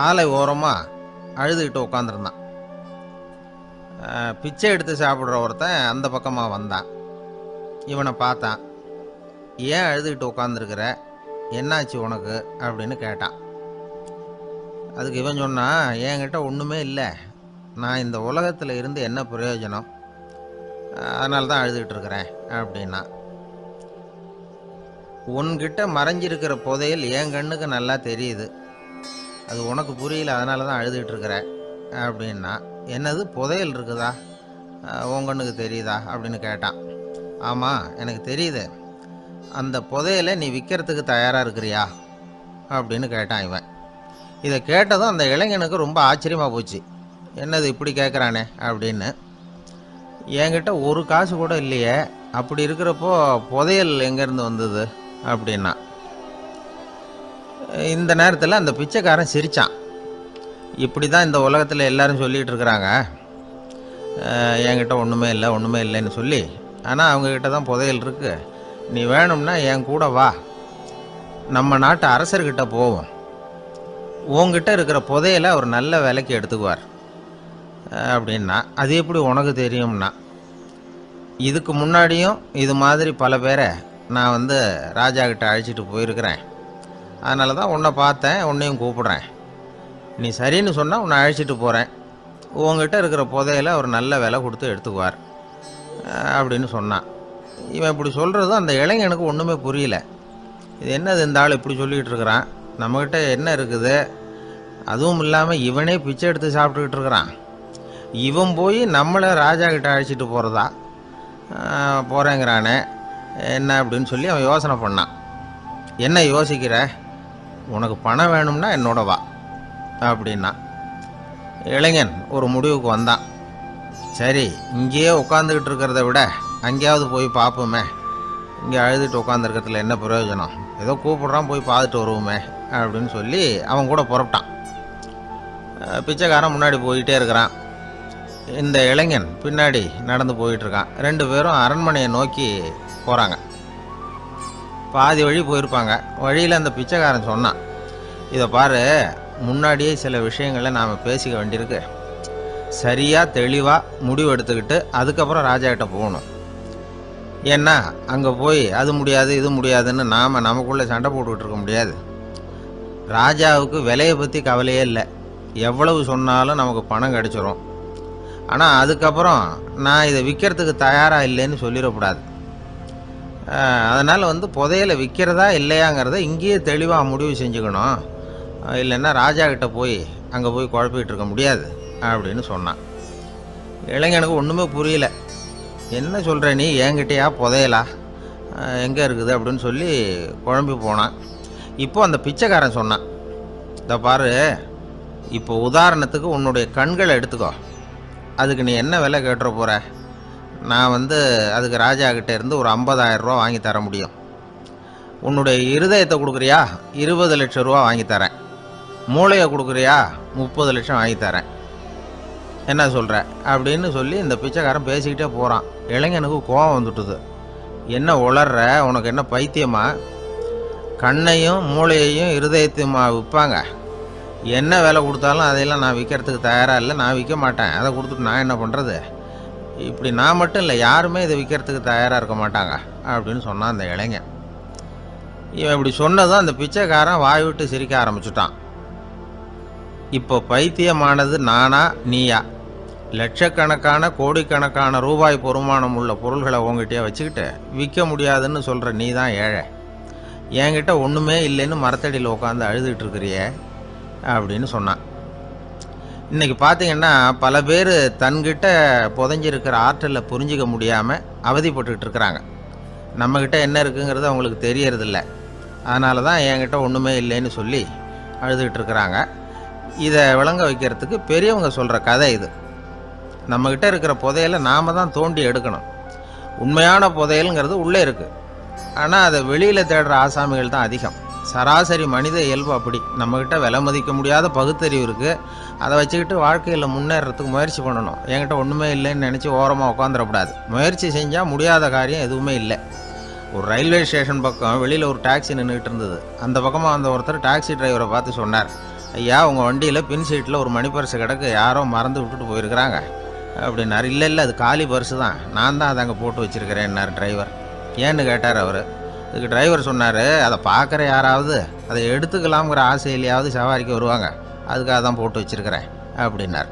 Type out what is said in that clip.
ஆலை ஓரமாக அழுதுகிட்டு உட்காந்துருந்தான். பிச்சை எடுத்து சாப்பிட்ற ஒருத்தன் அந்த பக்கமாக வந்தான். இவனை பார்த்தான். ஏன் அழுதுகிட்டு உட்காந்துருக்கிற, என்னாச்சு உனக்கு அப்படின்னு கேட்டான். அதுக்கு இவன் சொன்னான், என்கிட்ட ஒன்றுமே இல்லை, நான் இந்த உலகத்தில் இருந்து என்ன பிரயோஜனம், அதனால தான் அழுதுகிட்டு இருக்கிறேன் அப்படின்னா. உன்கிட்ட மறைஞ்சிருக்கிற புதையல் என் கண்ணுக்கு நல்லா தெரியுது, அது உனக்கு புரியல, அதனால தான் அழுதுகிட்டு இருக்கிற அப்படின்னா. என்னது புதையல் இருக்குதா, உன் கண்ணுக்கு தெரியுதா அப்படின்னு கேட்டான். ஆமாம், எனக்கு தெரியுது. அந்த புதையலை நீ விற்கிறதுக்கு தயாராக இருக்கிறியா அப்படின்னு கேட்டான் இவன். இதை கேட்டதும் அந்த இளைஞனுக்கு ரொம்ப ஆச்சரியமாக போச்சு. என்னது இப்படி கேட்குறானே அப்படின்னு. என்கிட்ட ஒரு காசு கூட இல்லையே, அப்படி இருக்கிறப்போ புதையல் எங்கேருந்து வந்தது அப்படின்னா. இந்த நேரத்தில் அந்த பிச்சைக்காரன் சிரித்தான். இப்படி தான் இந்த உலகத்தில் எல்லாரும் சொல்லிகிட்டு இருக்கிறாங்க, என்கிட்ட ஒன்றுமே இல்லை ஒன்றுமே இல்லைன்னு சொல்லி. ஆனால் அவங்கக்கிட்ட தான் புதையல் இருக்குது. நீ வேணும்னா என் கூட வா, நம்ம நாட்டு அரசர்கிட்ட போவோம், உங்ககிட்ட இருக்கிற புதையலை அவர் நல்ல விலைக்கு எடுத்துக்குவார் அப்படின்னா. அது எப்படி உனக்கு தெரியும்னா, இதுக்கு முன்னாடியும் இது மாதிரி பல பேரை நான் ராஜா கிட்ட அழைச்சிட்டு போயிருக்கிறேன், அதனால தான் உன்னை பார்த்தேன், உன்னையும் கூப்பிடுறேன். நீ சரின்னு சொன்னால் உன்னை அழைச்சிட்டு போகிறேன், உங்ககிட்ட இருக்கிற புதையலை அவர் நல்ல விலை கொடுத்து எடுத்துக்குவார் அப்படின்னு சொன்னான். இவன் இப்படி சொல்கிறதும் அந்த இளைஞனுக்கு ஒன்றுமே புரியல. இது என்னது இந்த ஆள் இப்படி சொல்லிகிட்டு இருக்கிறான், நம்மக்கிட்ட என்ன இருக்குது, அதுவும் இல்லாமல் இவனே பிச்சை எடுத்து சாப்பிட்டுக்கிட்டு இருக்கிறான், இவன் போய் நம்மளை ராஜா கிட்ட அழைச்சிட்டு போகிறதா போகிறேங்கிறானே என்ன அப்படின்னு சொல்லி அவன் யோசனை பண்ணான். என்ன யோசிக்கிற, உனக்கு பணம் வேணும்னா என்னோட வா அப்படின்னா. இளைஞன் ஒரு முடிவுக்கு வந்தான். சரி, இங்கேயே உட்காந்துக்கிட்டு இருக்கிறத விட அங்கேயாவது போய் பார்ப்போமே, இங்கே அழுதுட்டு உட்காந்துருக்கிறதுல என்ன பிரயோஜனம், ஏதோ கூப்பிட்றான் போய் பார்த்துட்டு வருவோமே அப்படின்னு சொல்லி அவன் கூட புறப்பட்டான். பிச்சைக்காரன் முன்னாடி போயிட்டே இருக்கிறான், இந்த இளைஞன் பின்னாடி நடந்து போயிட்டுருக்கான். ரெண்டு பேரும் அரண்மனையை நோக்கி போகிறாங்க. பாதி வழி போயிருப்பாங்க. வழியில் அந்த பிச்சைக்காரன் சொன்னான், இதை பாரு, முன்னாடியே சில விஷயங்களை நாம் பேசிக்க வேண்டியிருக்கு, சரியாக தெளிவாக முடிவு எடுத்துக்கிட்டு அதுக்கப்புறம் ராஜாக்கிட்ட போகணும். ஏன்னா அங்கே போய் அது முடியாது இது முடியாதுன்னு நாம் நமக்குள்ளே சண்டை போட்டுக்கிட்டு இருக்க முடியாது. ராஜாவுக்கு விலையை பற்றி கவலையே இல்லை, எவ்வளவு சொன்னாலும் நமக்கு பணம் கிடச்சிரும். ஆனால் அதுக்கப்புறம் நான் இதை விற்கிறதுக்கு தயாராக இல்லைன்னு சொல்லிடக்கூடாது. அதனால் புதையலை விற்கிறதா இல்லையாங்கிறத இங்கேயே தெளிவாக முடிவு செஞ்சுக்கணும், இல்லைன்னா ராஜா கிட்ட போய் அங்கே போய் குழப்பிக்கிட்டு இருக்க முடியாது அப்படின்னு சொன்னான். இளைஞனுக்கு ஒன்றுமே புரியல. என்ன சொல்கிற நீ, என்கிட்டயா புதையலா, எங்கே இருக்குது அப்படின்னு சொல்லி குழம்பி போனான். இப்போ அந்த பிச்சைக்காரன் சொன்னான், இதை பாரு, இப்போ உதாரணத்துக்கு உன்னுடைய கண்களை எடுத்துக்கோ, அதுக்கு நீ என்ன விலை கேட்டுற போகிற, நான் அதுக்கு ராஜா கிட்டே இருந்து ஒரு 50,000 ரூபா வாங்கி தர முடியும். உன்னுடைய இருதயத்தை கொடுக்குறியா, 20 லட்சம் ரூபா வாங்கி தரேன். மூளையை கொடுக்குறியா, 30 லட்சம் வாங்கி தரேன். என்ன சொல்கிற அப்படின்னு சொல்லி இந்த பிச்சைக்காரன் பேசிக்கிட்டே போகிறான். இளைஞனுக்கு கோபம் வந்துட்டுது. என்ன உளர்ற, உனக்கு என்ன பைத்தியமா, கண்ணையும் மூளையையும் இருதயத்தையுமா விற்பாங்க, என்ன விலை கொடுத்தாலும் அதையெல்லாம் நான் விற்கிறதுக்கு தயாராக இல்லை, நான் விற்க மாட்டேன், அதை கொடுத்துட்டு நான் என்ன பண்ணுறது, இப்படி நான் மட்டும் இல்லை யாருமே இதை விற்கிறதுக்கு தயாராக இருக்க மாட்டாங்க அப்படின்னு சொன்னான் அந்த இளைஞன். இவன் இப்படி சொன்னதும் அந்த பிச்சைக்காரன் வாய் விட்டு சிரிக்க ஆரம்பிச்சுட்டான். இப்போ பைத்தியமானது நானா நீயா, லட்சக்கணக்கான கோடிக்கணக்கான ரூபாய் பொறுமானம் உள்ள பொருள்களை உங்ககிட்டயே வச்சுக்கிட்டு விற்க முடியாதுன்னு சொல்கிற நீ தான் ஏழை, என்கிட்ட ஒன்றுமே இல்லைன்னு மரத்தடியில் உட்காந்து அழுதுகிட்டு இருக்கிறியே அப்படின்னு சொன்னான். இன்றைக்கி பார்த்திங்கன்னா பல பேர் தன்கிட்ட புதைஞ்சிருக்கிற ஆற்றலை புரிஞ்சிக்க முடியாமல் அவதிப்பட்டுக்கிட்டு இருக்கிறாங்க. நம்மக்கிட்ட என்ன இருக்குங்கிறது அவங்களுக்கு தெரியறதில்ல, அதனால தான் என்கிட்ட ஒன்றுமே இல்லைன்னு சொல்லி அழுதுகிட்டு இருக்கிறாங்க. இதை விளங்க வைக்கிறதுக்கு பெரியவங்க சொல்கிற கதை இது. நம்மக்கிட்ட இருக்கிற புதையலை நாம் தான் தோண்டி எடுக்கணும். உண்மையான புதையலுங்கிறது உள்ளே இருக்குது, ஆனால் அதை வெளியில் தேடுற ஆசாமிகள் தான் அதிகம். சராசரி மனித இயல்பு அப்படி. நம்மக்கிட்ட விலை மதிக்க முடியாத பகுத்தறிவு இருக்குது, அதை வச்சுக்கிட்டு வாழ்க்கையில் முன்னேறத்துக்கு முயற்சி பண்ணணும். என்கிட்ட ஒன்றுமே இல்லைன்னு நினச்சி ஓரமாக உட்காந்துடக்கூடாது. முயற்சி செஞ்சால் முடியாத காரியம் எதுவுமே இல்லை. ஒரு ரயில்வே ஸ்டேஷன் பக்கம் வெளியில் ஒரு டாக்ஸி நின்றுக்கிட்டு இருந்தது. அந்த பக்கமாக ஒருத்தர் டாக்ஸி டிரைவரை பார்த்து சொன்னார், ஐயா உங்கள் வண்டியில் பின் சீட்டில் ஒரு மணி பர்ஸு கிடக்கு, யாரோ மறந்து விட்டுட்டு போயிருக்கிறாங்க அப்படின்னாரு. இல்லை இல்லை, அது காலி பர்ஸு தான், நான் தான் அதை அங்கே போட்டு வச்சுருக்கிறேன்னார் டிரைவர். ஏன்னு கேட்டார் அவர். இதுக்கு டிரைவர் சொன்னார், அதை பார்க்குற யாராவது அதை எடுத்துக்கலாம்ங்கிற ஆசையிலையாவது சவாரிக்கு வருவாங்க, அதுக்காக தான் போட்டு வச்சுருக்கிறேன் அப்படின்னார்.